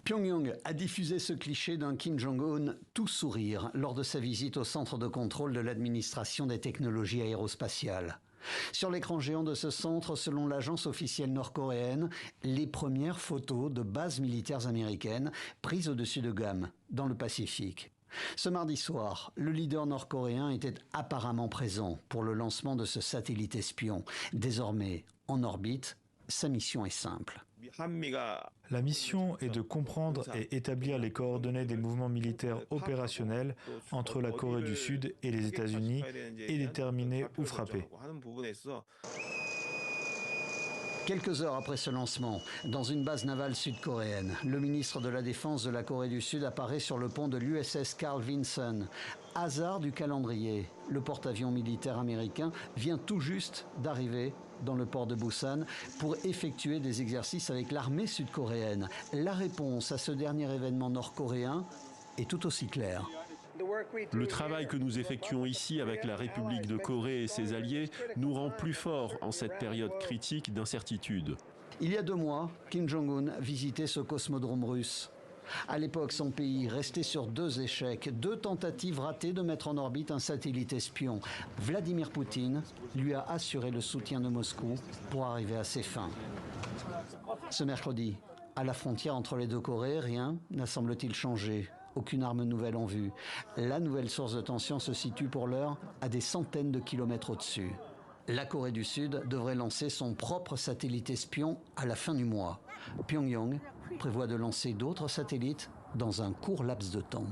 Pyongyang a diffusé ce cliché d'un Kim Jong-un tout sourire lors de sa visite au centre de contrôle de l'administration des technologies aérospatiales. Sur l'écran géant de ce centre, selon l'agence officielle nord-coréenne, les premières photos de bases militaires américaines prises au-dessus de Guam, dans le Pacifique. Ce mardi soir, le leader nord-coréen était apparemment présent pour le lancement de ce satellite espion. Désormais en orbite, sa mission est simple. La mission est de comprendre et établir les coordonnées des mouvements militaires opérationnels entre la Corée du Sud et les États-Unis et déterminer où frapper. Quelques heures après ce lancement, dans une base navale sud-coréenne, le ministre de la Défense de la Corée du Sud apparaît sur le pont de l'USS Carl Vinson. Hasard du calendrier, le porte-avions militaire américain vient tout juste d'arriver dans le port de Busan pour effectuer des exercices avec l'armée sud-coréenne. La réponse à ce dernier événement nord-coréen est tout aussi claire. Le travail que nous effectuons ici avec la République de Corée et ses alliés nous rend plus forts en cette période critique d'incertitude. Il y a 2 mois, Kim Jong-un visitait ce cosmodrome russe. À l'époque, son pays restait sur 2 échecs, 2 tentatives ratées de mettre en orbite un satellite espion. Vladimir Poutine lui a assuré le soutien de Moscou pour arriver à ses fins. Ce mercredi, à la frontière entre les 2 Corées, rien n'a semble-t-il changé. Aucune arme nouvelle en vue. La nouvelle source de tension se situe pour l'heure à des centaines de kilomètres au-dessus. La Corée du Sud devrait lancer son propre satellite espion à la fin du mois. Pyongyang prévoit de lancer d'autres satellites dans un court laps de temps.